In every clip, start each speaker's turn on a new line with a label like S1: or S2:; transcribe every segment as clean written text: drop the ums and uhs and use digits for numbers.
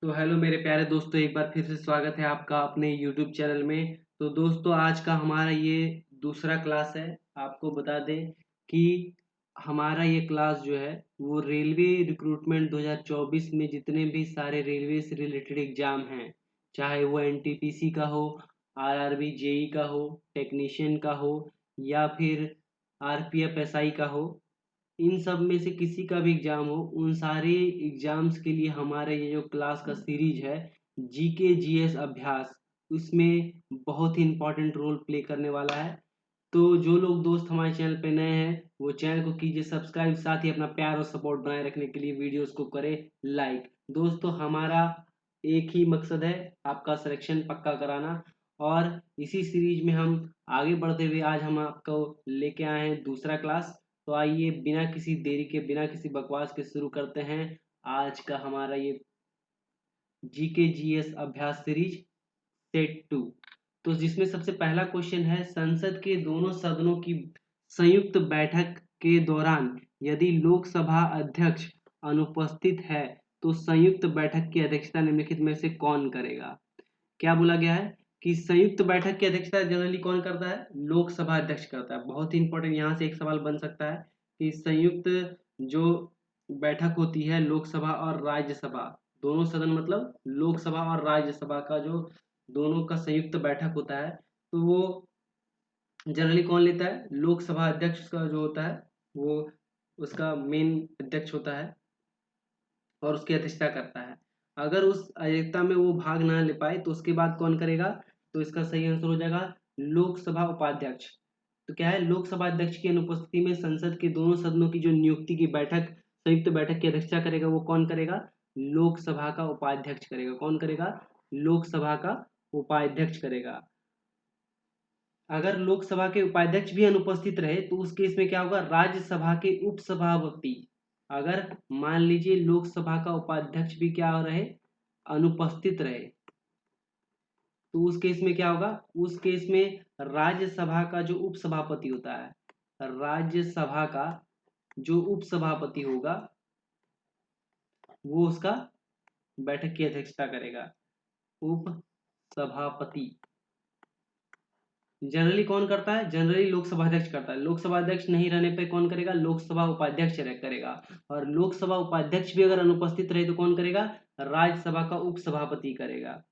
S1: तो हेलो मेरे प्यारे दोस्तों, एक बार फिर से स्वागत है आपका अपने यूट्यूब चैनल में। तो दोस्तों, आज का हमारा ये दूसरा क्लास है। आपको बता दें कि हमारा ये क्लास जो है वो रेलवे रिक्रूटमेंट 2024 में जितने भी सारे रेलवे से रिलेटेड एग्जाम हैं, चाहे वो एनटीपीसी का हो, आरआरबी जेई का हो, टेक्नीशियन का हो या फिर आरपीएफ एसआई का हो, इन सब में से किसी का भी एग्जाम हो, उन सारे एग्जाम्स के लिए हमारे ये जो क्लास का सीरीज है जीके जीएस अभ्यास, उसमें बहुत ही इंपॉर्टेंट रोल प्ले करने वाला है। तो जो लोग दोस्त हमारे चैनल पे नए हैं वो चैनल को कीजिए सब्सक्राइब, साथ ही अपना प्यार और सपोर्ट बनाए रखने के लिए वीडियोस को करें लाइक। दोस्तों, हमारा एक ही मकसद है, आपका सिलेक्शन पक्का कराना। और इसी सीरीज में हम आगे बढ़ते हुए आज हम आपको लेके आए हैं दूसरा क्लास। तो आइए बिना किसी देरी के, बिना किसी बकवास के शुरू करते हैं आज का हमारा ये जीके जीएस अभ्यास सीरीज सेट 2। तो जिसमें सबसे पहला क्वेश्चन है, संसद के दोनों सदनों की संयुक्त बैठक के दौरान यदि लोकसभा अध्यक्ष अनुपस्थित है तो संयुक्त बैठक की अध्यक्षता निम्नलिखित में से कौन करेगा। क्या बोला गया है कि संयुक्त बैठक की अध्यक्षता जनरली कौन करता है? लोकसभा अध्यक्ष करता है। बहुत ही इंपॉर्टेंट, यहाँ से एक सवाल बन सकता है कि संयुक्त जो बैठक होती है लोकसभा और राज्यसभा, दोनों सदन मतलब लोकसभा और राज्यसभा का जो दोनों का संयुक्त बैठक होता है, तो वो जनरली कौन लेता है? लोकसभा अध्यक्ष का जो होता है वो उसका मेन अध्यक्ष होता है और उसकी अध्यक्षता करता है। अगर उस अध्यक्षता में वो भाग ना ले पाए तो उसके बाद कौन करेगा? तो इसका सही आंसर हो जाएगा लोकसभा उपाध्यक्ष। तो क्या है, लोकसभा अध्यक्ष की अनुपस्थिति में संसद के दोनों सदनों की जो नियुक्ति की बैठक, संयुक्त बैठक की अध्यक्षता करेगा, वो कौन करेगा? लोकसभा का उपाध्यक्ष करेगा। कौन करेगा? लोकसभा का उपाध्यक्ष करेगा। अगर लोकसभा के उपाध्यक्ष भी अनुपस्थित रहे तो उस केस में क्या होगा? राज्यसभा के उपसभापति। अगर मान लीजिए लोकसभा का उपाध्यक्ष भी क्या रहे? अनुपस्थित रहे, तो उस केस में क्या होगा? उस केस में राज्यसभा का जो उपसभापति होता है, राज्यसभा का जो उपसभापति होगा वो उसका बैठक की अध्यक्षता करेगा। उपसभापति जनरली कौन करता है? जनरली लोकसभा अध्यक्ष करता है। लोकसभा अध्यक्ष नहीं रहने पे कौन करेगा? लोकसभा उपाध्यक्ष करेगा। और लोकसभा उपाध्यक्ष भी अगर अनुपस्थित रहे तो कौन करेगा? राज्यसभा का उपसभापति करेगा।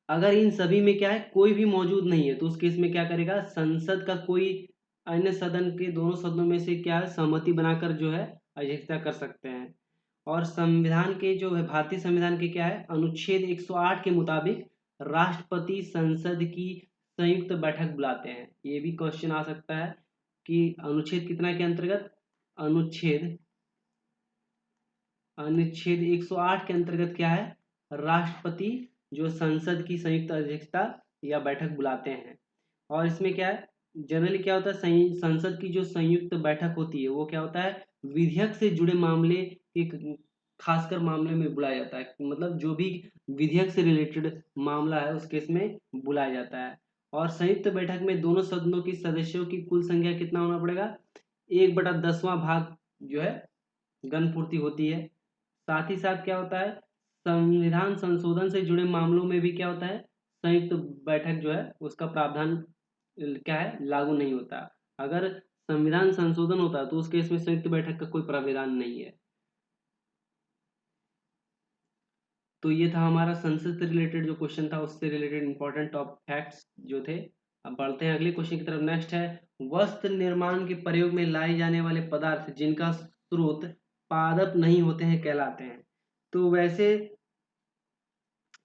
S1: अगर इन सभी में क्या है, कोई भी मौजूद नहीं है तो उस केस में क्या करेगा? संसद का कोई अन्य सदन के दोनों सदनों में से क्या है, सहमति बनाकर जो है अध्यक्षता कर सकते हैं। और संविधान के जो है, भारतीय संविधान के क्या है, अनुच्छेद 108 के मुताबिक राष्ट्रपति संसद की संयुक्त बैठक बुलाते हैं। ये भी क्वेश्चन आ सकता है कि अनुच्छेद कितना के अंतर्गत? अनुच्छेद अनुच्छेद 108 के अंतर्गत क्या है, राष्ट्रपति जो संसद की संयुक्त अध्यक्षता या बैठक बुलाते हैं। और इसमें क्या है, जनरली क्या होता है, संसद की जो संयुक्त बैठक होती है वो क्या होता है, विधेयक से जुड़े मामले, एक खासकर मामले में बुलाया जाता है। मतलब जो भी विधेयक से रिलेटेड मामला है उस केस में बुलाया जाता है। और संयुक्त बैठक में दोनों सदनों की सदस्यों की कुल संख्या कितना होना पड़ेगा? 1/10वां भाग जो है गणपूर्ति होती है। साथ ही साथ क्या होता है, संविधान संशोधन से जुड़े मामलों में भी क्या होता है, संयुक्त बैठक जो है उसका प्रावधान क्या है, लागू नहीं होता। अगर संविधान संशोधन होता है तो उस केस में संयुक्त बैठक का कोई प्रावधान नहीं है। तो ये था हमारा संसद से रिलेटेड जो क्वेश्चन था, उससे रिलेटेड इंपॉर्टेंट टॉप फैक्ट्स जो थे। अब बढ़ते हैं अगले क्वेश्चन की तरफ। नेक्स्ट है, वस्त्र निर्माण के प्रयोग में लाए जाने वाले पदार्थ जिनका स्रोत पादप नहीं होते हैं कहलाते हैं। तो वैसे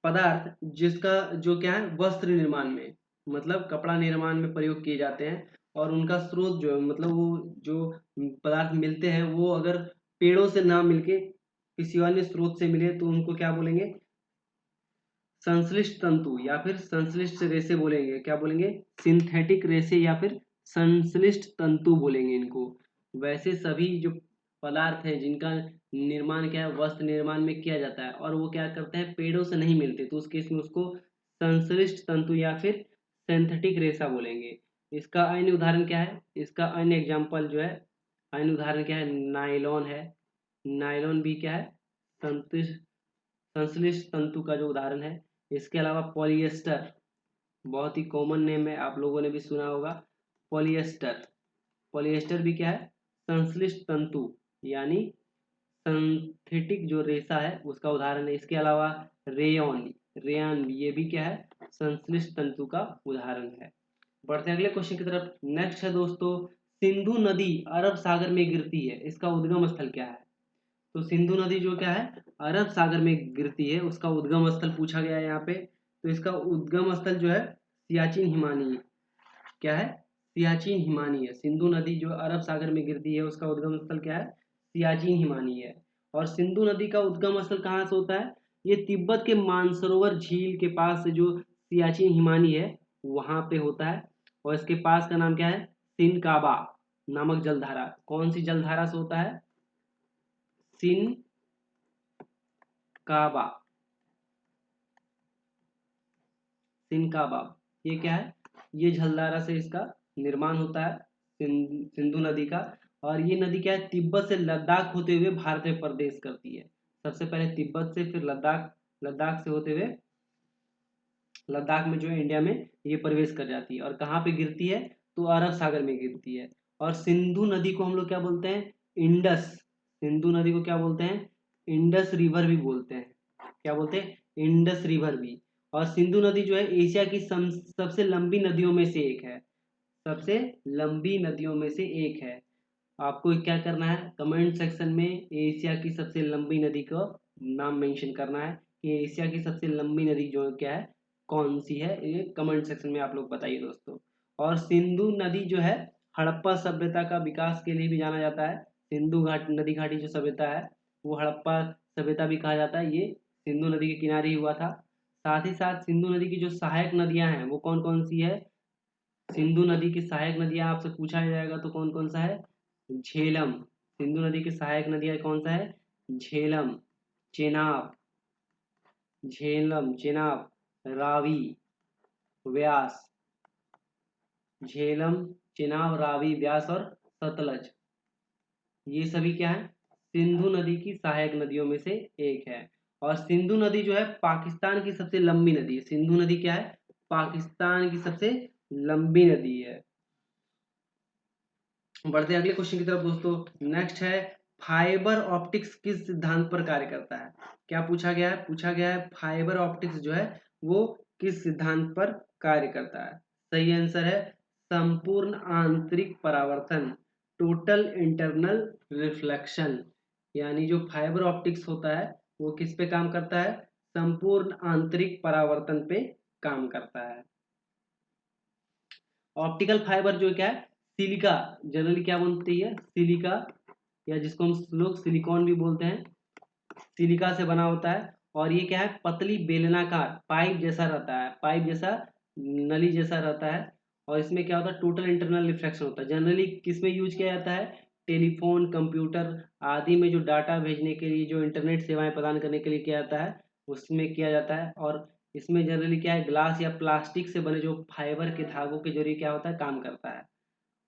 S1: पदार्थ जिसका जो क्या है, वस्त्र निर्माण में मतलब कपड़ा निर्माण में प्रयोग किए जाते हैं, और उनका स्रोत जो है, मतलब वो जो पदार्थ मिलते हैं वो अगर पेड़ों से ना मिलके किसी अन्य स्रोत से मिले तो उनको क्या बोलेंगे? संश्लिष्ट तंतु या फिर संश्लिष्ट रेशे बोलेंगे। क्या बोलेंगे? सिंथेटिक रेशे या फिर संश्लिष्ट तंतु बोलेंगे इनको। वैसे सभी जो पदार्थ हैं जिनका निर्माण क्या है, वस्त्र निर्माण में किया जाता है, और वो क्या करते हैं, पेड़ों से नहीं मिलते, तो उस केस में उसको संश्लिष्ट तंतु या फिर सिंथेटिक रेशा बोलेंगे। इसका अन्य उदाहरण क्या है? इसका अन्य एग्जाम्पल जो है, अन्य उदाहरण क्या है, नायलॉन है। नायलॉन भी क्या है, संश्लिष्ट तंतु का जो उदाहरण है। इसके अलावा पॉलिएस्टर, बहुत ही कॉमन नेम है, आप लोगों ने भी सुना होगा पॉलिएस्टर। पॉलिएस्टर भी क्या है, संश्लिष्ट तंतु यानी सिंथेटिक जो रेशा है उसका उदाहरण है। इसके अलावा रेयॉन, रेयन ये भी क्या है, संश्लिष्ट तंतु का उदाहरण है। बढ़ते हैं अगले क्वेश्चन की तरफ। नेक्स्ट है दोस्तों, सिंधु नदी अरब सागर में गिरती है, इसका उद्गम स्थल क्या है? तो सिंधु नदी जो क्या है, अरब सागर में गिरती है, उसका उद्गम स्थल पूछा गया है यहाँ पे। तो इसका उद्गम स्थल जो है सियाचिन हिमानी, क्या है, सियाचिन हिमानी है। सिंधु नदी जो अरब सागर में गिरती है उसका उद्गम स्थल क्या है, सियाचिन हिमानी है। और सिंधु नदी का उद्गम स्थल कहाँ से होता है, ये तिब्बत के मानसरोवर झील के पास से जो सियाचिन हिमानी है वहां पे होता है। और इसके पास का नाम क्या है, सिनकाबा नामक जलधारा। कौन सी जलधारा से होता है, सिनकाबा, सिनकाबा, ये क्या है, ये जलधारा से इसका निर्माण होता है सिंधु नदी का। और ये नदी क्या है, तिब्बत से लद्दाख होते हुए भारत में प्रवेश करती है। सबसे पहले तिब्बत से, फिर लद्दाख, लद्दाख से होते हुए लद्दाख में जो है इंडिया में ये प्रवेश कर जाती है। और कहाँ पे गिरती है, तो अरब सागर में गिरती है। और सिंधु नदी को हम लोग क्या बोलते हैं, इंडस, सिंधु नदी को क्या बोलते हैं, इंडस रिवर भी बोलते हैं। क्या बोलते हैं, इंडस रिवर भी। और सिंधु नदी जो है एशिया की सबसे लंबी नदियों में से एक है, सबसे लंबी नदियों में से एक है। आपको क्या करना है, कमेंट सेक्शन में एशिया की सबसे लंबी नदी का नाम मेंशन करना है कि एशिया की सबसे लंबी नदी जो क्या है, कौन सी है, ये कमेंट सेक्शन में आप लोग बताइए दोस्तों। और सिंधु नदी जो है हड़प्पा सभ्यता का विकास के लिए भी जाना जाता है। सिंधु घाट नदी घाटी जो सभ्यता है वो हड़प्पा सभ्यता भी कहा जाता है, ये सिंधु नदी के किनारे ही हुआ था। साथ ही साथ सिंधु नदी की जो सहायक नदियां हैं वो कौन कौन सी है, सिंधु नदी की सहायक नदियां आपसे पूछा जाएगा तो कौन कौन सा है, झेलम। सिंधु नदी की सहायक नदियां कौन सा है, झेलम, चेनाब, झेलम, चेनाब, रावी, व्यास, झेलम, चेनाब, रावी, व्यास और सतलज, ये सभी क्या है, सिंधु नदी की सहायक नदियों में से एक है। और सिंधु नदी जो है पाकिस्तान की सबसे लंबी नदी है। सिंधु नदी क्या है, पाकिस्तान की सबसे लंबी नदी है। बढ़ते हैं अगले क्वेश्चन की तरफ दोस्तों। नेक्स्ट है, फाइबर ऑप्टिक्स किस सिद्धांत पर कार्य करता है? क्या पूछा गया है, पूछा गया है फाइबर ऑप्टिक्स जो है वो किस सिद्धांत पर कार्य करता है? सही आंसर है संपूर्ण आंतरिक परावर्तन, टोटल इंटरनल रिफ्लेक्शन। यानी जो फाइबर ऑप्टिक्स होता है वो किस पे काम करता है, संपूर्ण आंतरिक परावर्तन पे काम करता है। ऑप्टिकल फाइबर जो क्या है, सिलिका, जनरली क्या बनती है, सिलिका, या जिसको हम लोग सिलिकॉन भी बोलते हैं, सिलिका से बना होता है। और ये क्या है, पतली बेलनाकार पाइप जैसा रहता है, पाइप जैसा, नली जैसा रहता है। और इसमें क्या होता है, टोटल इंटरनल रिफ्लेक्शन होता है। जनरली किस में यूज किया जाता है, टेलीफोन, कंप्यूटर आदि में जो डाटा भेजने के लिए, जो इंटरनेट सेवाएं प्रदान करने के लिए किया जाता है उसमें किया जाता है। और इसमें जनरली क्या है, ग्लास या प्लास्टिक से बने जो फाइबर के धागों के जरिए क्या होता है, काम करता है।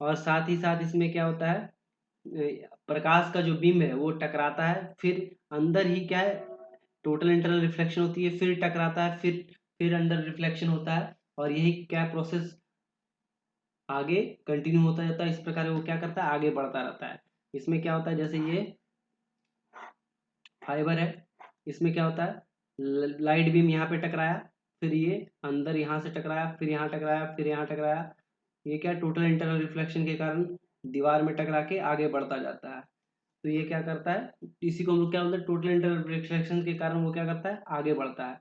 S1: और साथ ही साथ इसमें क्या होता है, प्रकाश का जो बीम है वो टकराता है, फिर अंदर ही क्या है, टोटल इंटरनल रिफ्लेक्शन होती है, फिर टकराता है, फिर अंदर रिफ्लेक्शन होता है। और यही क्या प्रोसेस आगे कंटिन्यू होता जाता है। इस प्रकार वो क्या करता है, आगे बढ़ता रहता है। इसमें क्या होता है, जैसे ये फाइबर है, इसमें क्या होता है, लाइट बीम यहाँ पे टकराया, फिर ये अंदर यहाँ से टकराया, फिर यहाँ टकराया, फिर यहाँ टकराया। ये क्या, टोटल इंटरनल रिफ्लेक्शन के कारण दीवार में टकरा के आगे बढ़ता जाता है। तो ये क्या करता है, इसी को हम लोग क्या बोलते हैं, टोटल इंटरनल रिफ्लेक्शन के कारण वो क्या करता है, आगे बढ़ता है।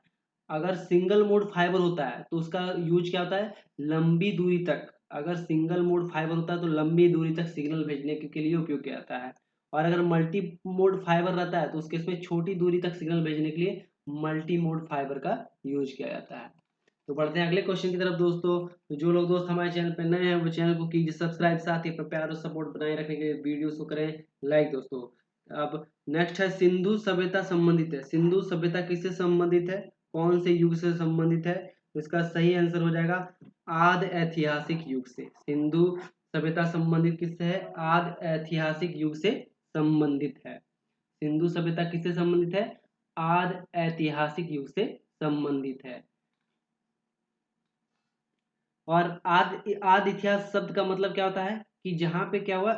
S1: अगर सिंगल मोड फाइबर होता है तो उसका यूज क्या होता है, लंबी दूरी तक, अगर सिंगल मोड फाइबर होता है तो लंबी दूरी तक सिग्नल भेजने के लिए उपयोग किया जाता है। और अगर मल्टी मोड फाइबर रहता है तो उसके इसमें छोटी दूरी तक सिग्नल भेजने के लिए मल्टी मोड फाइबर का यूज किया जाता है। तो बढ़ते हैं अगले क्वेश्चन की तरफ दोस्तों। तो जो लोग दोस्त हमारे चैनल पर नए हैं वो चैनल को कीजिए सब्सक्राइब, साथ ही अपना प्यार और सपोर्ट बनाए रखने के लिए वीडियोस को करें लाइक दोस्तों। अब नेक्स्ट है, सिंधु सभ्यता संबंधित है। सिंधु सभ्यता किससे संबंधित है, कौन से युग से संबंधित है? तो इसका सही आंसर हो जाएगा आद ऐतिहासिक युग से। सिंधु सभ्यता संबंधित किससे है, आद ऐतिहासिक युग से संबंधित है। सिंधु सभ्यता किससे संबंधित है, आद ऐतिहासिक युग से संबंधित है। और आद इतिहास शब्द का मतलब क्या होता है कि जहाँ पे क्या हुआ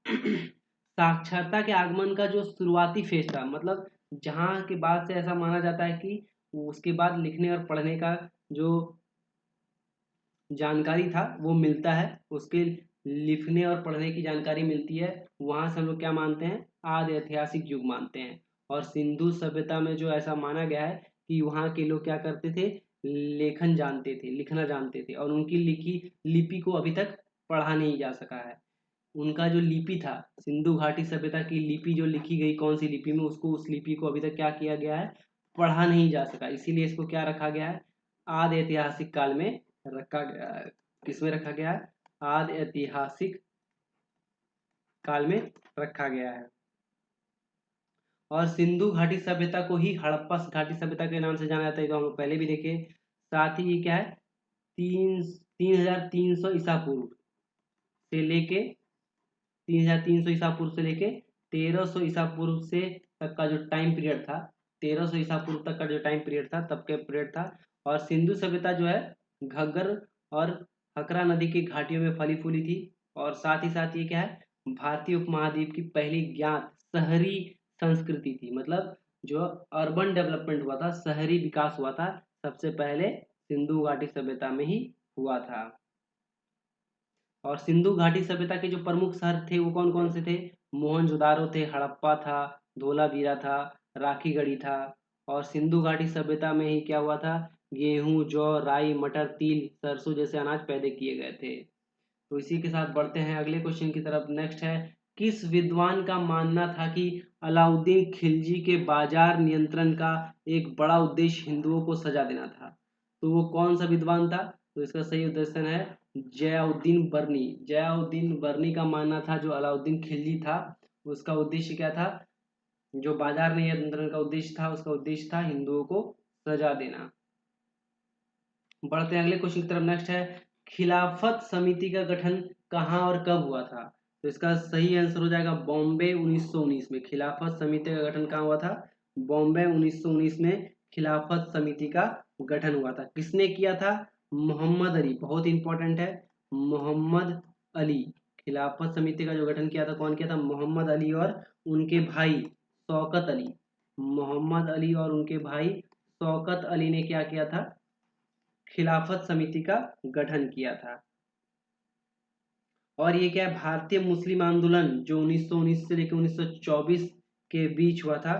S1: साक्षरता के आगमन का जो शुरुआती फेज था, मतलब जहाँ के बाद से ऐसा माना जाता है कि उसके बाद लिखने और पढ़ने का जो जानकारी था वो मिलता है, उसके लिखने और पढ़ने की जानकारी मिलती है, वहां से हम लोग क्या मानते हैं, आदि ऐतिहासिक युग मानते हैं। और सिंधु सभ्यता में जो ऐसा माना गया है कि वहाँ के लोग क्या करते थे, लेखन जानते थे, लिखना जानते थे, और उनकी लिखी लिपि को अभी तक पढ़ा नहीं जा सका है। उनका जो लिपि था, सिंधु घाटी सभ्यता की लिपि जो लिखी गई कौन सी लिपि में, उसको उस लिपि को अभी तक क्या किया गया है, पढ़ा नहीं जा सका, इसीलिए इसको क्या रखा गया है, आदि ऐतिहासिक काल में रखा गया है। किसमें रखा गया है, आदि ऐतिहासिक काल में रखा गया है। और सिंधु घाटी सभ्यता को ही हड़प्पा घाटी सभ्यता के नाम से जाना जाता है, तो हम लोग पहले भी देखे। साथ ही ये क्या है, 3300 ईसा पूर्व से लेके 3300 ईसा पूर्व से लेके 1300 ईसा पूर्व से तक का जो टाइम पीरियड था, 1300 ईसा पूर्व तक का जो टाइम पीरियड था, तब के पीरियड था। और सिंधु सभ्यता जो है घग्गर और हकरा नदी की घाटियों में फली फूली थी। और साथ ही साथ ये क्या है, भारतीय उपमहाद्वीप की पहली ज्ञात शहरी संस्कृति थी, मतलब जो अर्बन डेवलपमेंट हुआ था, शहरी विकास हुआ था, सबसे पहले सिंधु घाटी सभ्यता में ही हुआ था। और सिंधु घाटी सभ्यता के जो प्रमुख शहर थे वो कौन कौन से थे, मोहनजोदारो थे, हड़प्पा था, धोलावीरा था, राखीगढ़ी था। और सिंधु घाटी सभ्यता में ही क्या हुआ था, गेहूं, जौ, राई, मटर, तिल, सरसों जैसे अनाज पैदा किए गए थे। तो इसी के साथ बढ़ते हैं अगले क्वेश्चन की तरफ। नेक्स्ट है, किस विद्वान का मानना था कि अलाउद्दीन खिलजी के बाजार नियंत्रण का एक बड़ा उद्देश्य हिंदुओं को सजा देना था। तो वो कौन सा विद्वान था, तो इसका सही उद्देश्य है जयाउद्दीन बर्नी। जयाउद्दीन बर्नी का मानना था जो अलाउद्दीन खिलजी था उसका उद्देश्य क्या था, जो बाजार नियंत्रण का उद्देश्य था उसका उद्देश्य था हिंदुओं को सजा देना। बढ़ते हैं अगले क्वेश्चन की तरफ। नेक्स्ट है, खिलाफत समिति का गठन कहाँ और कब हुआ था। तो इसका सही आंसर हो जाएगा बॉम्बे 1919 में। खिलाफत समिति का गठन कहाँ हुआ था, बॉम्बे 1919 में खिलाफत समिति का गठन हुआ था। किसने किया था, मोहम्मद अली, बहुत इंपॉर्टेंट है, मोहम्मद अली। खिलाफत समिति का जो गठन किया था कौन किया था, मोहम्मद अली और उनके भाई शौकत अली। मोहम्मद अली और उनके भाई शौकत अली ने क्या किया था, खिलाफत समिति का गठन किया था। और ये क्या है, भारतीय मुस्लिम आंदोलन जो 1919 से लेकर 1924 के बीच हुआ था,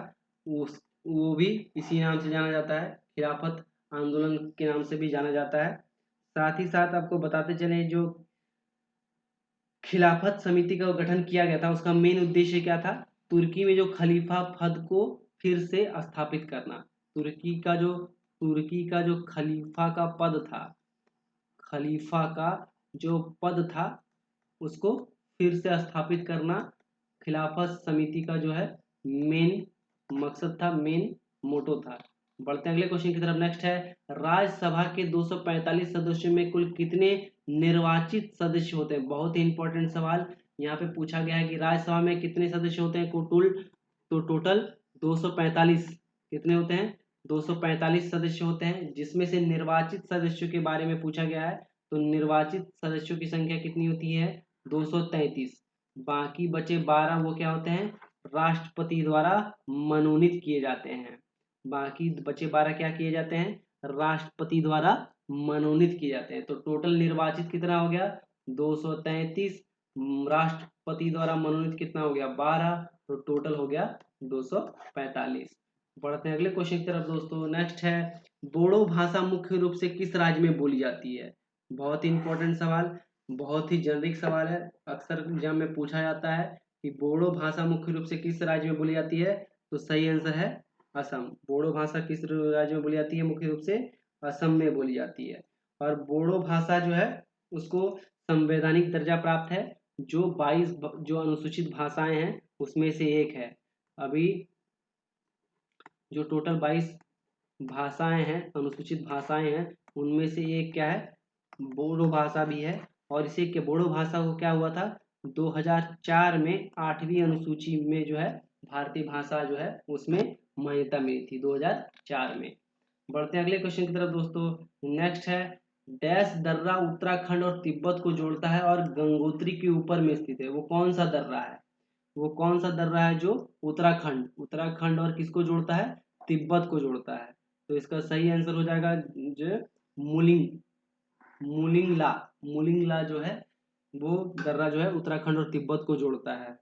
S1: वो भी इसी नाम से जाना जाता है, खिलाफत आंदोलन के नाम से भी जाना जाता है। साथ ही साथ आपको बताते चले, जो खिलाफत समिति का गठन किया गया था उसका मेन उद्देश्य क्या था, तुर्की में जो खलीफा पद को फिर से स्थापित करना। तुर्की का जो खलीफा का पद था, खलीफा का जो पद था उसको फिर से स्थापित करना खिलाफत समिति का जो है मेन मकसद था, मेन मोटो था। बढ़ते हैं अगले क्वेश्चन की तरफ। नेक्स्ट है, राज्यसभा के 245 सदस्यों में कुल कितने निर्वाचित सदस्य होते हैं। बहुत ही इंपॉर्टेंट सवाल यहाँ पे पूछा गया है कि राज्यसभा में कितने सदस्य होते हैं तो टोटल 245 कितने होते हैं, 245 सदस्य होते हैं, जिसमें से निर्वाचित सदस्यों के बारे में पूछा गया है। तो निर्वाचित सदस्यों की संख्या कितनी होती है, 233। बाकी बचे 12 वो क्या होते हैं, राष्ट्रपति द्वारा मनोनीत किए जाते हैं। बाकी बचे 12 क्या किए जाते हैं, राष्ट्रपति द्वारा मनोनीत किए जाते हैं। तो टोटल निर्वाचित कितना हो गया, 233, राष्ट्रपति द्वारा मनोनीत कितना हो गया, 12, तो टोटल हो गया 245। बढ़ते हैं अगले क्वेश्चन की तरफ दोस्तों। नेक्स्ट है, बोडो भाषा मुख्य रूप से किस राज्य में बोली जाती है। बहुत ही इंपॉर्टेंट सवाल, बहुत ही जेनरिक सवाल है, अक्सर एग्जाम में पूछा जाता है कि बोडो भाषा मुख्य रूप से किस राज्य में बोली जाती है। तो सही आंसर है असम। बोडो भाषा किस राज्य में बोली जाती है, मुख्य रूप से असम में बोली जाती है। और बोडो भाषा जो है उसको संवैधानिक दर्जा प्राप्त है, जो 22 जो अनुसूचित भाषाएं हैं उसमें से एक है। अभी जो टोटल 22 भाषाएं हैं, अनुसूचित भाषाएं हैं, उनमें से एक क्या है, बोडो भाषा भी है। और इसे के बोडो भाषा को क्या हुआ था, 2004 में 8वीं अनुसूची में जो है भारतीय भाषा जो है उसमें मान्यता मिली थी 2004 में। बढ़ते हैं अगले क्वेश्चन की तरफ दोस्तों। नेक्स्ट है, डैश दर्रा उत्तराखंड और तिब्बत को जोड़ता है और गंगोत्री के ऊपर में स्थित है। वो कौन सा दर्रा है? वो कौन सा दर्रा है जो उत्तराखंड और किसको जोड़ता है? तिब्बत को जोड़ता है। तो इसका सही आंसर हो जाएगा जो मुलिंगला। मुलिंगला जो है वो दर्रा जो है उत्तराखंड और तिब्बत को जोड़ता है।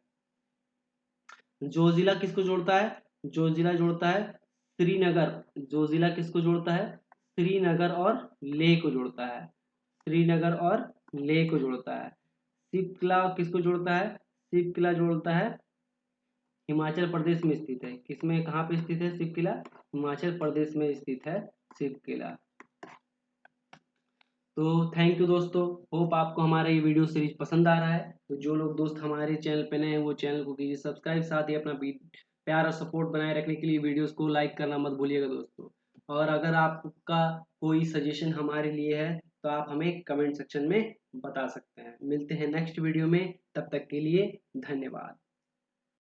S1: जोजिला किसको जोड़ता है? जोजिला जोड़ता है श्रीनगर। जोजिला किसको जोड़ता है? श्रीनगर और लेह को जोड़ता है। श्रीनगर और लेह को जोड़ता है। शिवकिला किसको जोड़ता है? शिवकिला जोड़ता है हिमाचल प्रदेश में स्थित है। किसमें, कहाँ पे स्थित है शिवकिला? हिमाचल प्रदेश में स्थित है शिवकिला। तो थैंक यू दोस्तों, होप आपको हमारा ये वीडियो सीरीज पसंद आ रहा है। तो जो लोग दोस्त हमारे चैनल पे नए हैं वो चैनल को कीजिए सब्सक्राइब, साथ ही अपना प्यार और सपोर्ट बनाए रखने के लिए वीडियोस को लाइक करना मत भूलिएगा दोस्तों। और अगर आपका कोई सजेशन हमारे लिए है तो आप हमें कमेंट सेक्शन में बता सकते हैं। मिलते हैं नेक्स्ट वीडियो में, तब तक के लिए धन्यवाद।